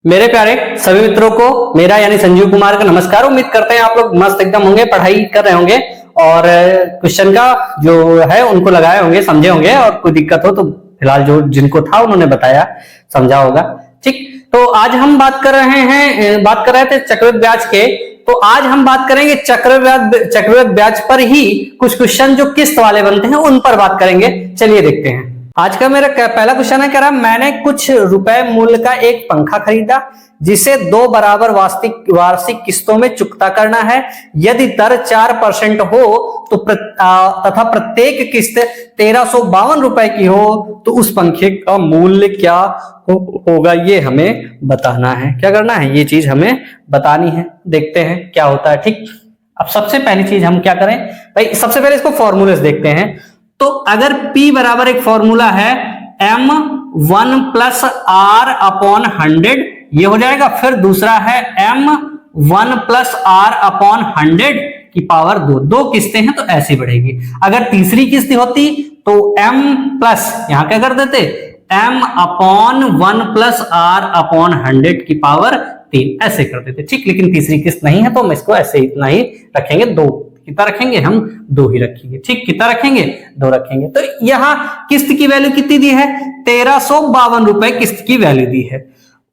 मेरे प्यारे सभी मित्रों को मेरा यानी संजीव कुमार का नमस्कार। उम्मीद करते हैं आप लोग मस्त एकदम होंगे, पढ़ाई कर रहे होंगे और क्वेश्चन का जो है उनको लगाए होंगे, समझे होंगे और कोई दिक्कत हो तो फिलहाल जो जिनको था उन्होंने बताया, समझा होगा। ठीक, तो आज हम बात कर रहे थे चक्रवृद्धि ब्याज के। तो आज हम बात करेंगे चक्रवृद्धि ब्याज पर ही कुछ क्वेश्चन जो किस्त वाले बनते हैं उन पर बात करेंगे। चलिए देखते हैं। आज का मेरा पहला क्वेश्चन है, कह रहा मैंने कुछ रुपए मूल्य का एक पंखा खरीदा जिसे 2 बराबर वार्षिक किस्तों में चुकता करना है। यदि दर 4% हो तो तथा प्रत्येक किस्त 1352 रुपए की हो तो उस पंखे का मूल्य क्या होगा, ये हमें बताना है। क्या करना है, ये चीज हमें बतानी है। देखते हैं क्या होता है। ठीक, अब सबसे पहली चीज हम क्या करें भाई, सबसे पहले इसको फॉर्मूले से देखते हैं। तो अगर P बराबर एक फॉर्मूला है M1 + R अपॉन 100, ये हो जाएगा। फिर दूसरा है M1 + R अपॉन 100 की पावर 2। 2 किस्तें हैं तो ऐसी बढ़ेगी। अगर तीसरी किस्त होती तो M प्लस यहां क्या कर देते, M अपॉन 1 + R अपॉन 100 की पावर 3 ऐसे कर देते। ठीक, लेकिन तीसरी किस्त नहीं है तो हम इसको ऐसे इतना ही रखेंगे। 2 कितना रखेंगे, हम 2 ही रखेंगे। ठीक, कितना रखेंगे, 2 रखेंगे। तो यहां किस्त की वैल्यू कितनी दी है, 1352 रुपए किस्त की वैल्यू दी है।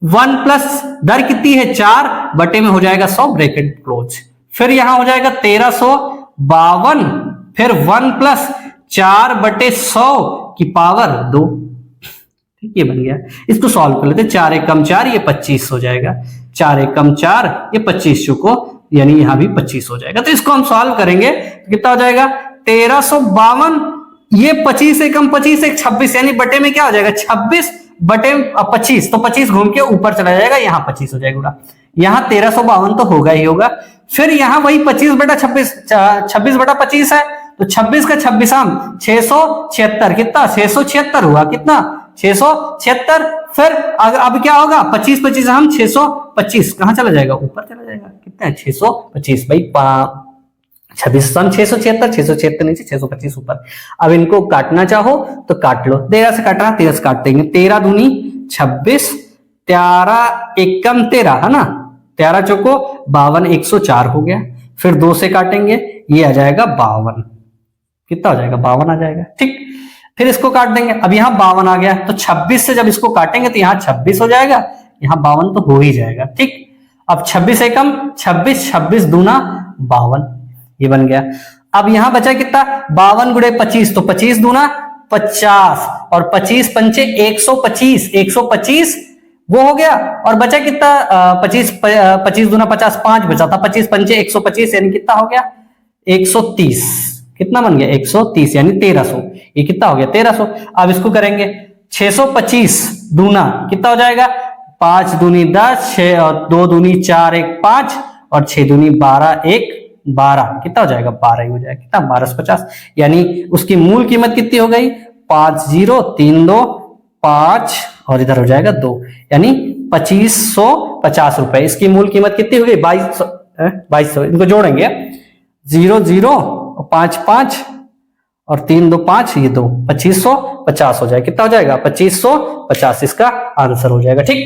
1 प्लस दर कितनी है, 4 बटे में हो जाएगा 100 ब्रैकेट क्लोज। फिर यहां हो जाएगा 1352, फिर 1 + 4 बटे 100 की पावर 2। ठीक, ये बन गया। इसको सॉल्व कर लेते। 4 एकम 4, ये 25 हो जाएगा। 4 एकम 4, ये 25 चुको, यानी यहां भी 25 हो जाएगा। तो इसको हम सॉल्व करेंगे तो कितना हो जाएगा, 1352, ये 25 एकम 25 एक 26, यानी बटे में क्या हो जाएगा, 26 बटे 25, तो 25 घूम के ऊपर चला जाएगा, यहां 25 हो जाएगा। यहां 1352 तो होगा ही होगा। फिर यहां वही 25 बटा 26, 26 बटा 25 है तो 26 का 26 676, कितना 676 हुआ, कितना 676। फिर अब क्या होगा, 25 25 हम 625 कहां चला जाएगा, ऊपर चला जाएगा। कितना है, 625 भाई 26 676, 676 नीचे 625 ऊपर। अब इनको काटना चाहो तो काट लो। 13 से काटना, 13 से काट देंगे। 13 दूनी 26, 13 एकम 13 है ना, 13 चौको 52, 104 हो गया। फिर 2 से काटेंगे, ये आ जाएगा 52। कितना हो जाएगा, 52 आ जाएगा। ठीक, फिर इसको काट देंगे। अब यहाँ 52 आ गया तो 26 से जब इसको काटेंगे तो यहाँ 26 हो जाएगा, यहाँ 52 तो हो ही जाएगा। ठीक, अब 26 एकम 26, 26 दूना 52, ये बन गया। अब यहां बचा कितना, 52 गुणे 25, तो 25 दूना 50 और 25 पंचे 125, 125 वो हो गया। और बचा कितना, 25 दूना 50, 5 बचा था। 25 पंचे 125 यानी कितना हो गया, 130। कितना बन गया, 130 यानी 1300। ये कितना हो गया, 1300। अब इसको करेंगे 625 दूना कितना हो जाएगा, 5 दूनी 10, 6 और 2 दूनी 4, 1 5 और 6 दूनी 12, 1 12, कितना हो जाएगा, 12 ही हो जाएगा। कितना, 1250। यानी उसकी मूल कीमत कितनी हो गई, 5032 5 और इधर हो जाएगा 2, यानी 2550 रुपए। इसकी मूल कीमत कितनी हो गई, 2200। इनको जोड़ेंगे, 0 0 5 5 और 3 2 5, ये 2, 2550 हो जाएगा। कितना हो जाएगा, 2550 इसका आंसर हो जाएगा। ठीक,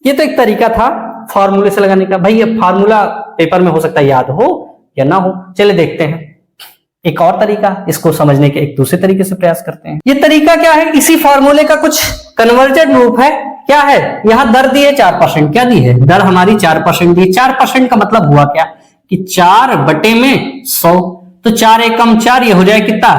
ये तो एक तरीका था फॉर्मूले से लगाने का। भाई ये फार्मूला पेपर में हो सकता है याद हो या ना हो। चलिए देखते हैं एक और तरीका, इसको समझने के एक दूसरे तरीके से प्रयास करते हैं। ये तरीका क्या है, इसी फॉर्मूले का कुछ कन्वर्जेड रूप है। क्या है, यहां दर दी है 4%। क्या दी है, दर हमारी 4% दी। 4% का मतलब हुआ क्या कि 4 बटे में 100, तो 4 एकम 4, ये हो जाए कितना,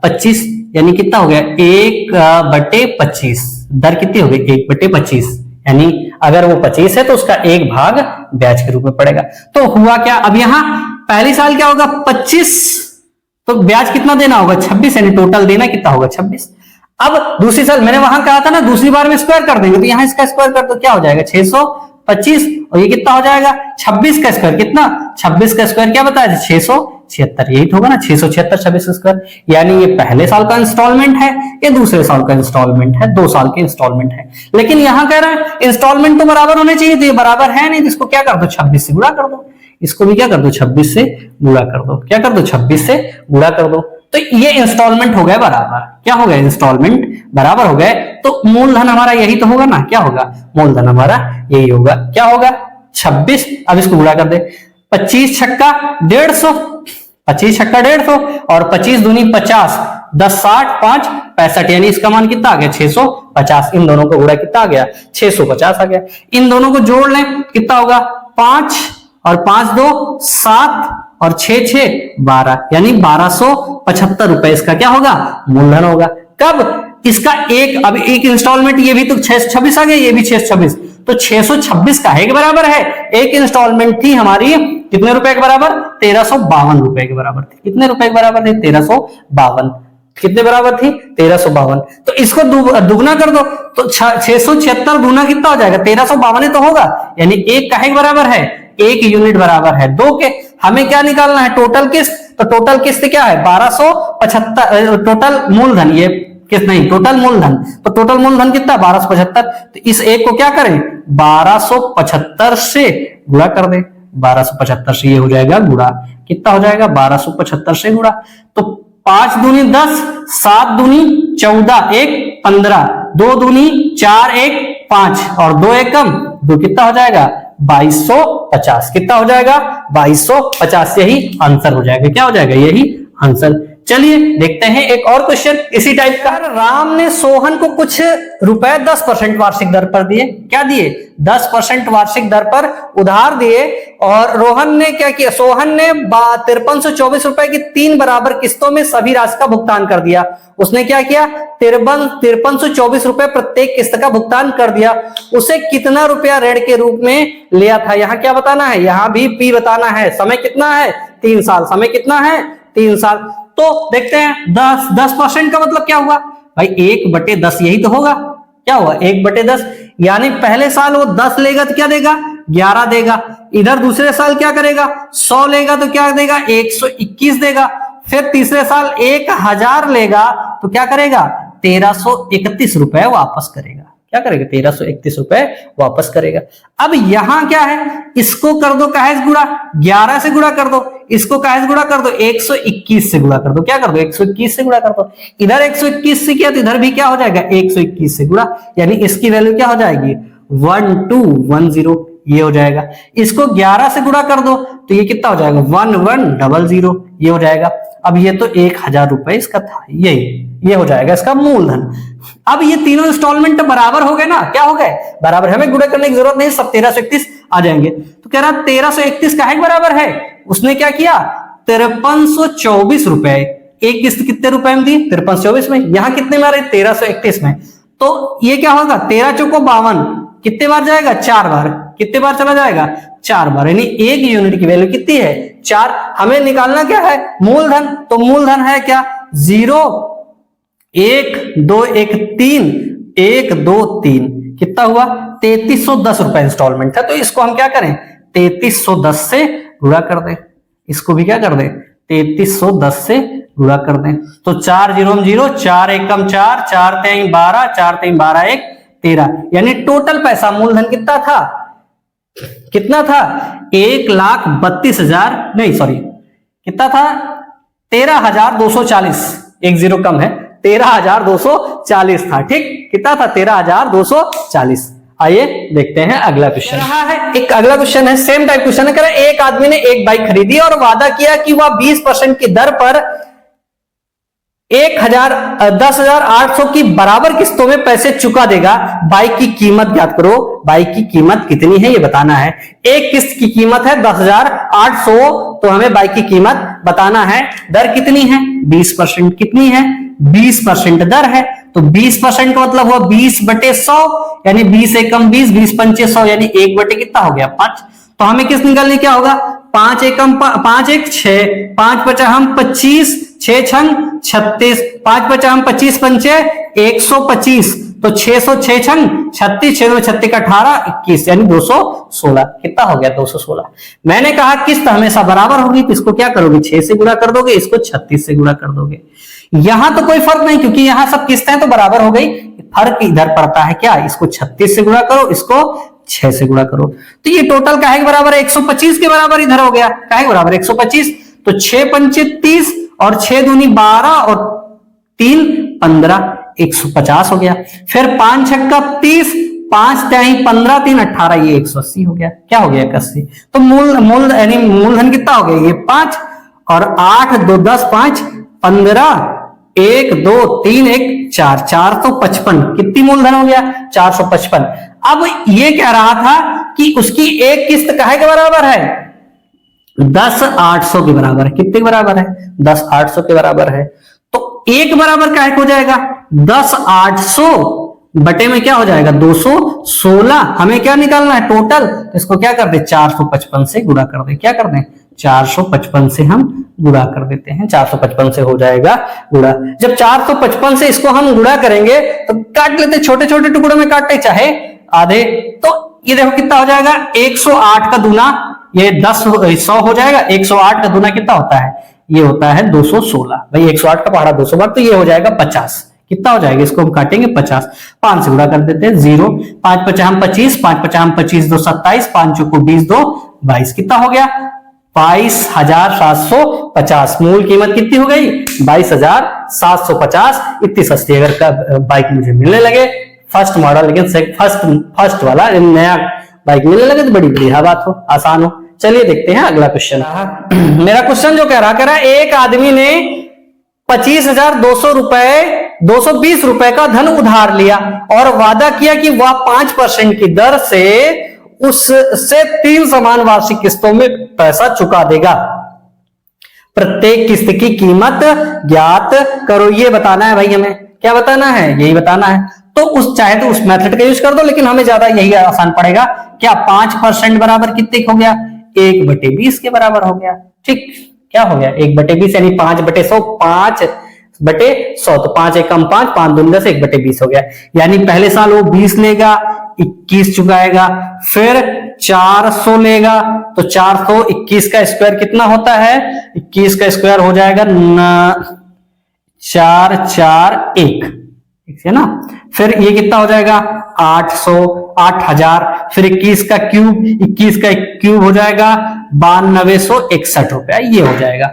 25, यानी कितना हो गया, 1 बटे 25। दर कितनी हो गई, 1 बटे 25, यानी अगर वो 25 है तो उसका 1 भाग ब्याज के रूप में पड़ेगा। तो हुआ क्या, अब यहां पहली साल क्या होगा, 25, तो ब्याज कितना देना होगा, 26, यानी टोटल देना कितना होगा, 26। अब दूसरी साल मैंने वहां कहा था ना, दूसरी बार में स्क्वायर कर देंगे, तो यहां इसका स्क्वायर कर दो, क्या हो जाएगा, 625 और ये कितना हो जाएगा, 26 का स्क्वायर कितना, 26 का स्क्वायर क्या बताया, 676। यही तो होगा ना, 676 26 का स्क्वायर। यानी ये पहले साल का इंस्टॉलमेंट है, ये दूसरे साल का इंस्टॉलमेंट है, 2 साल के इंस्टॉलमेंट है। लेकिन यहां कह रहा है इंस्टॉलमेंट तो बराबर होने चाहिए, तो ये बराबर है नहीं, तो इसको क्या कर दो, 26 से गुणा कर दो। इसको भी क्या कर दो, 26 से गुणा कर दो। क्या कर दो, 26 से गुणा कर दो। तो ये इंस्टॉलमेंट हो गए बराबर, क्या हो गए, इंस्टॉलमेंट बराबर हो गए। तो मूलधन हमारा यही तो होगा ना, क्या होगा, मूलधन हमारा यही होगा, क्या होगा 26। अब इसको गुणा कर दे, 25 छक्का 150, 25 छक्का 150 और 25 दूनी 50, 10 60 5 65, यानी इसका मान कितना आ गया 650। इन दोनों को गुणा कितना आ गया 650 आ गया। इन दोनों को जोड़ लें कितना होगा 5 और 5 2 7 और 6 6 12, यानी 1275 रुपए इसका क्या होगा, मूलधन होगा। कब, इसका एक, अब एक इंस्टॉलमेंट, ये भी तो 626 आ गया, ये भी 626, तो 626 काहे के बराबर है, एक इंस्टॉलमेंट थी हमारी कितने रुपए के बराबर, 1352 रुपए के बराबर थी। कितने रुपए के बराबर थी, 1352, कितने बराबर थी 1352। तो इसको दुगना कर दो, तो 676 गुना कितना हो जाएगा, 1352 तो होगा, यानी एक काहे के बराबर है, एक यूनिट बराबर है दो के। हमें क्या निकालना है, टोटल किस्त, तो टोटल किस्त क्या है 1275, टोटल मूलधन, ये किस्त नहीं, टोटल मूलधन, तो टोटल मूलधन कितना 1275। तो इस एक को क्या करें 1275 से गुणा कर दे, 1275 से ये हो जाएगा गुणा, कितना हो जाएगा 1275 से गुणा। तो 5 दूनी 10, 7 दूनी 14, 1 15, 2 दूनी 4 1 5 और 2 1 कम 2, कितना हो जाएगा 2250, कितना हो जाएगा 2250, यही आंसर हो जाएगा, क्या हो जाएगा यही आंसर। चलिए देखते हैं एक और क्वेश्चन इसी टाइप का। राम ने सोहन को कुछ रुपए 10% वार्षिक दर पर दिए, क्या दिए 10% वार्षिक दर पर उधार दिए, और रोहन ने क्या किया, सोहन ने 5324 रुपए की 3 बराबर किस्तों में सभी राशि का भुगतान कर दिया। उसने क्या किया 5324 रुपए प्रत्येक किस्त का भुगतान कर दिया। उसे कितना रुपया ऋण के रूप में लिया था, यहां क्या बताना है, यहां भी पी बताना है। समय कितना है 3 साल, समय कितना है 3 साल। तो देखते हैं 10% का मतलब क्या हुआ भाई 1/10, यही तो होगा, क्या हुआ 1/10, यानी पहले साल वो 10 लेगा तो क्या देगा 11 देगा, इधर दूसरे साल क्या करेगा 100 लेगा तो क्या देगा 121 देगा, फिर तीसरे साल 1000 लेगा तो क्या करेगा 1331 रुपए वापस करेगा, क्या करेगा 1331 रुपए वापस करेगा। अब यहां क्या है, इसको कर दो काहे से गुणा 11 से गुणा कर दो, इसको काहे से गुणा कर दो 121 से गुणा कर दो, क्या कर दो 121 से गुणा कर दो, इधर 121 से किया तो इधर भी क्या हो जाएगा 121 से गुणा, यानी इसकी वैल्यू क्या हो जाएगी 1210, ये हो जाएगा। इसको 11 से गुणा कर दो तो ये कितना हो जाएगा 1100, ये हो जाएगा। अब ये तो 1000 रुपए इसका था, ये हो जाएगा इसका मूलधन। अब ये तीनों इंस्टॉलमेंट बराबर हो गए ना, क्या हो गए बराबर, हमें गुणा करने की जरूरत नहीं, सब 1331 आ जाएंगे। तो कह रहा 1331 काहे के बराबर है, उसने क्या किया 5324 रुपए, एक किस्त कितने रुपए में दी 5324 में, यहां कितने में आ रहे 1331 में, तो ये क्या होगा 13 चौको 52, कितने बार जाएगा 4 बार, कितने बार चला जाएगा 4 बार, यानी एक यूनिट की वैल्यू कितनी है 4। हमें निकालना क्या है मूलधन, तो मूलधन है क्या 0 1 2 1 3 1 2 3, कितना हुआ 3310 रुपए इंस्टॉलमेंट है। तो इसको हम क्या करें 3310 से गुणा कर दें, इसको भी क्या कर दें 3310 से गुणा कर दें। तो 4 0 0, 4 1 4, 4 3 12, 4 3 12 1 13, यानी टोटल पैसा मूलधन कितना था, कितना था 1,32,000, नहीं सॉरी कितना था 13,240, एक जीरो कम है 13,240 था, ठीक कितना था 13,240। आइए देखते हैं अगला क्वेश्चन रहा है, एक अगला क्वेश्चन है सेम टाइप क्वेश्चन है। कह रहा है एक आदमी ने एक बाइक खरीदी और वादा किया कि वह 20% की दर पर 10,800 की बराबर किस्तों में पैसे चुका देगा। बाइक की कीमत ज्ञात करो, बाइक की कीमत कितनी है ये बताना है। एक किस्त की कीमत है 10,800, तो हमें बाइक की कीमत बताना है। दर कितनी है 20%, कितनी है 20% दर है, तो 20% का मतलब हुआ 20/100, यानी 20 एकम 20, 20 पंचे 100, यानी 1 कितना हो गया 5। तो हमें किस निकालने क्या होगा 5 एकम 5 1 6, 5 पचा हम 25, 6 छंग 36, 5 पचा हम 25 पंचे 125, तो 606 छंग 36, 6 में 36 का 18 21, यानी 216, कितना हो गया 216। मैंने कहा किस्त हमेशा बराबर होगी, तो इसको क्या करोगे 6 से गुणा कर दोगे, इसको 36 से गुणा कर दोगे। यहां तो कोई फर्क नहीं क्योंकि यहां सब किस्तें तो बराबर हो गई, फर्क इधर पड़ता है क्या, इसको 36 से गुणा करो, इसको 6 से गुणा करो, तो ये टोटल काहे के बराबर है 125 के बराबर इधर हो गया, काहे के बराबर 125, तो 6 पंचे 30 और 6 दूनी 12 और 3 15, 150 हो गया। फिर 5 छक्का 30, 5 तिहाई 15, 3 18, ये 180 हो गया। क्या हो गया? 81। तो यानी मूलधन कितना हो गया? ये 5 और 8 2 10 5 15, 1 2 3 1 4, 455। कितनी मूलधन हो गया? 455। अब ये कह रहा था कि उसकी एक किस्त काहे के बराबर है? 10,800 के बराबर है। कितने के बराबर है? 10,800 के बराबर है। तो एक बराबर काहे को हो जाएगा? 10,800 बटे में क्या हो जाएगा? 216। हमें क्या निकालना है? टोटल। तो इसको क्या कर दे? 455 से गुणा कर दे। क्या कर दे? 455 से हम गुणा कर देते हैं। 455 से हो जाएगा गुणा। जब 455 से इसको हम गुणा करेंगे तो काट लेते, छोटे छोटे टुकड़ों में काटते चाहे आधे। तो ये देखो कितना हो जाएगा? 108 का दूना, ये 100 हो जाएगा। 108 का दूना कितना होता है? ये होता है 216। भाई 108 का पहाड़ा 200 बार, तो ये हो जाएगा 50। कितना हो जाएगा? इसको हम काटेंगे 50। 5 से गुणा कर देते हैं। 0 5 5 25, 5 5 25 2 27, 5 चौको 20 2 22। कितना हो गया? 22,750। मूल कीमत कितनी हो गई? 22,750। इतनी सस्ती अगर बाइक मुझे मिलने लगे, फर्स्ट मॉडल, लेकिन फर्स्ट वाला नया बाइक मिलने लगे तो बड़ी बढ़िया बात हो, आसान हो। चलिए देखते हैं अगला क्वेश्चन। मेरा क्वेश्चन जो कह रहा एक आदमी ने 25,220 रुपए का धन उधार लिया और वादा किया कि वह 5% की दर से उससे 3 समान वार्षिक किस्तों में पैसा चुका देगा। प्रत्येक किस्त की कीमत ज्ञात करो। ये बताना है भाई, हमें क्या बताना है? यही बताना है। तो चाहे तो उस मेथड का यूज कर दो, लेकिन हमें ज्यादा यही आसान पड़ेगा। क्या 5% बराबर कितने हो गया? 1/20 के बराबर हो गया। ठीक, क्या हो गया? 1/20 यानी 5/100, 5/100। तो 5 एकम 5, 5 दूनी 10, 1/20 हो गया। यानी पहले साल वो 20 लेगा, 21 चुकाएगा, फिर 400 लेगा, तो 421 का स्क्वायर कितना होता है? 21 का स्क्वायर हो जाएगा 441, ठीक है ना। फिर ये कितना हो जाएगा? 800, 8000। फिर 21 का क्यूब हो जाएगा 9261 रुपया, ये हो जाएगा।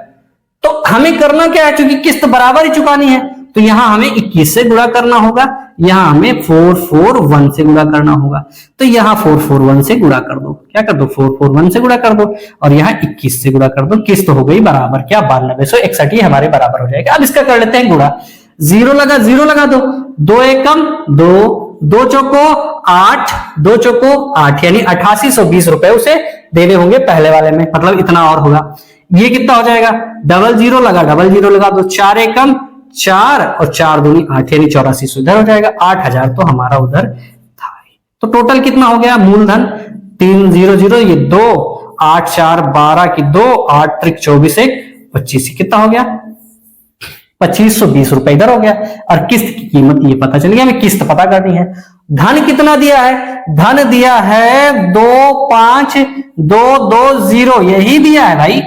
तो हमें करना क्या है? क्योंकि किस्त बराबर ही चुकानी है, तो यहां हमें 21 से गुणा करना होगा, यहां हमें 441 से गुणा करना होगा। तो यहां 441 से गुणा कर दो। क्या कर दो? 441 से गुणा कर दो, और यहां 21 से गुणा कर दो। किस्त हो गई बराबर क्या? 9261, ये हमारे बराबर हो जाएगा। अब इसका कर लेते हैं गुणा। 0 लगा दो, 2 एकम 2, 2 चौको 8, 2 चौको 8, यानी 8820 रुपए उसे देने होंगे पहले वाले में, मतलब इतना और होगा। ये कितना हो जाएगा? 00 लगा दो, 4 एकम 4 और 4 दूनी 8, यानी 8400 इधर हो जाएगा। 8000 तो हमारा उधर था। तो टोटल कितना हो गया? मूलधन 300, ये 2, 8 4 12 की 2, 8 त्रिक 24 1 25, कितना हो गया? 2520 रुपए इधर हो गया। और किस्त की कीमत ये पता चल गया, हमें किस्त पता करनी है। धन कितना दिया है? धन दिया है 25,220, यही दिया है भाई।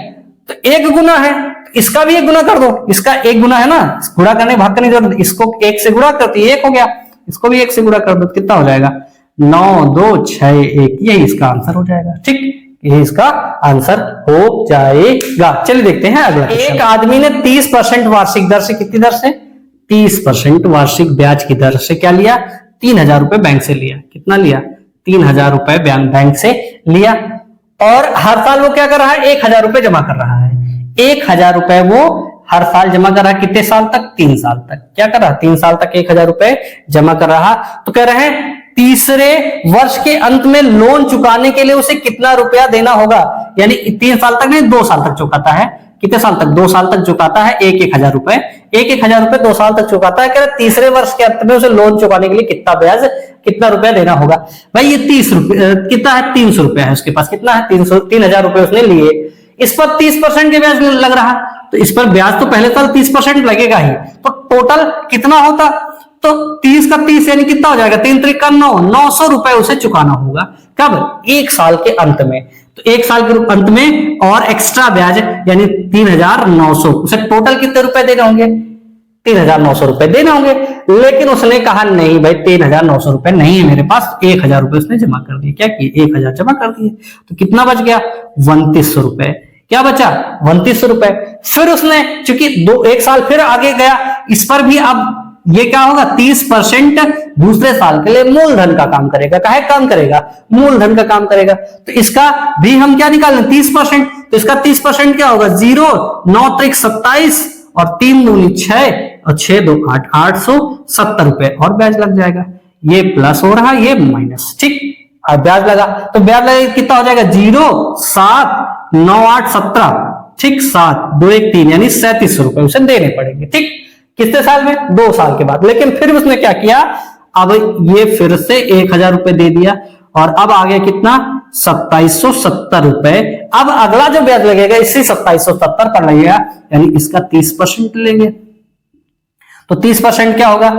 तो एक गुना है, इसका भी एक गुना कर दो। इसका एक गुना है ना, गुणा करने भाग करने जरूरत, इसको 1 से गुणा करती है, 1 हो गया। इसको भी 1 से गुणा कर दो, कितना हो जाएगा? 9 2 6 1, यही इसका आंसर हो जाएगा। ठीक, ये इसका आंसर हो जाएगा। चलिए देखते हैं अगला। एक आदमी ने 30% वार्षिक दर से, कितनी दर से? 30% वार्षिक ब्याज की दर से क्या लिया? 3000 रुपए बैंक से लिया। कितना लिया? 3000 रुपए बैंक से लिया। और हर साल वो क्या कर रहा है? 1000 रुपए जमा कर रहा है। 1000 रुपए वो हर साल जमा कर रहा है। कितने साल तक? 3 साल तक। क्या कर रहा है? 3 साल तक 1000 रुपए जमा कर रहा। तो कह रहे हैं तीसरे वर्ष के अंत में लोन चुकाने के लिए उसे कितना रुपया देना होगा? यानी 3 साल तक नहीं, 2 साल तक चुकाता है। कितने साल तक? 2 साल तक चुकाता है। 1000 रुपए, 1000 रुपए 2 साल तक चुकाता है। कह रहे तीसरे वर्ष के अंत में उसे लोन चुकाने के लिए कितना ब्याज, कितना रुपया देना होगा? भाई ये 30 रुपए कितना है? 300 रुपया है उसके पास। कितना है? 3000 रुपए उसने लिए। इस पर 30% के ब्याज लग रहा, तो इस पर ब्याज तो पहले साल 30% लगेगा ही। तो टोटल कितना होता? तो 30 का 30 यानी कितना हो जाएगा? 3 त्रिक 9, 900 रुपए उसे चुकाना होगा। कब? 1 साल के अंत में। तो 1 साल के अंत में और एक्स्ट्रा ब्याज यानी 3900, उसे टोटल कितने रुपए देने होंगे? 3900 रुपए देने होंगे। लेकिन उसने कहा नहीं भाई 3900 रुपए नहीं है मेरे पास, 1000 रुपए उसने जमा कर दिए। क्या किए? 1000 जमा कर दिए। तो कितना बच गया? 2900 रुपए। क्या बचा 2900 रुपए। फिर उसने चूंकि 1 साल फिर आगे गया, इस पर भी अब ये क्या होगा 30% दूसरे साल के लिए मूलधन का काम करेगा। काहे काम करेगा? मूलधन का काम करेगा। तो इसका भी हम क्या निकालें 30%, तो इसका 30% क्या होगा 0, 9 त्रिक 27 और 3 दूनी 6 और 6 दो 8, 870 रुपए और ब्याज लग जाएगा। ये प्लस हो रहा, ये माइनस, ठीक। और ब्याज लगा तो ब्याज लगा कितना हो जाएगा 0, 7, 9, 8, 17, ठीक, 7, 2, 1, 3 यानी 3700 रुपए उसे देने पड़ेंगे, ठीक। कितने साल में? 2 साल के बाद। लेकिन फिर उसने क्या किया, अब ये फिर से 1000 रुपए दे दिया और अब आ गया कितना 2770 रुपए। अब अगला जो ब्याज लगेगा इसी 2770 पर लगेगा, यानी इसका 30% लेंगे। तो 30% क्या होगा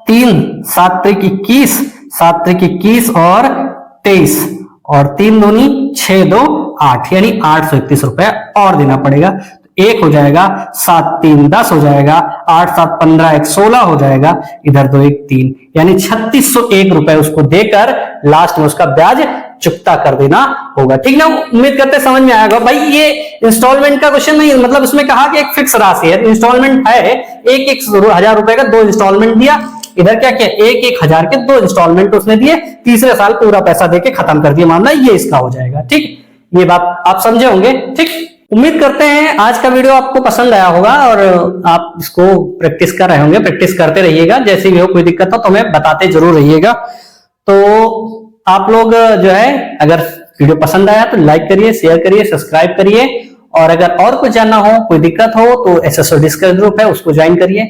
3, 7 त्रिक 21, 7 त्रिक 21 और 23 और 3 दूनी 6, 2, 8 यानी 831 रुपए और देना पड़ेगा। एक हो जाएगा 7, 3, 10 हो जाएगा, 8, 7, 15, 1, 16 हो जाएगा, इधर 2, 1, 3 यानी 3601 रुपए उसको देकर लास्ट में उसका ब्याज चुकता कर देना होगा, ठीक ना। उम्मीद करते समझ में आएगा भाई। ये इंस्टॉलमेंट का क्वेश्चन नहीं, मतलब इसमें कहा कि एक फिक्स राशि है, इंस्टॉलमेंट है, 1-1 रुपए का 2 इंस्टॉलमेंट दिया। इधर क्या किया 1-1 के 2 इंस्टॉलमेंट उसने दिए, तीसरे साल पूरा पैसा देके खत्म कर दिया मामला, ये इसका हो जाएगा, ठीक। ये बात आप समझे होंगे, ठीक। उम्मीद करते हैं आज का वीडियो आपको पसंद आया होगा और आप इसको प्रैक्टिस कर रहे होंगे। प्रैक्टिस करते रहिएगा, जैसी भी हो कोई दिक्कत हो तो हमें बताते जरूर रहिएगा। तो आप लोग जो है अगर वीडियो पसंद आया तो लाइक करिए, शेयर करिए, सब्सक्राइब करिए और अगर और कुछ जानना हो, कोई दिक्कत हो तो एसएसओ डिस्कस ग्रुप है उसको ज्वाइन करिए।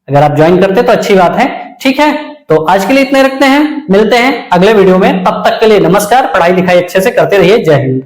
अगर आप ज्वाइन करते तो अच्छी बात है, ठीक है। तो आज के लिए इतने रखते हैं, मिलते हैं अगले वीडियो में। तब तक के लिए नमस्कार। पढ़ाई लिखाई अच्छे से करते रहिए। जय हिंद।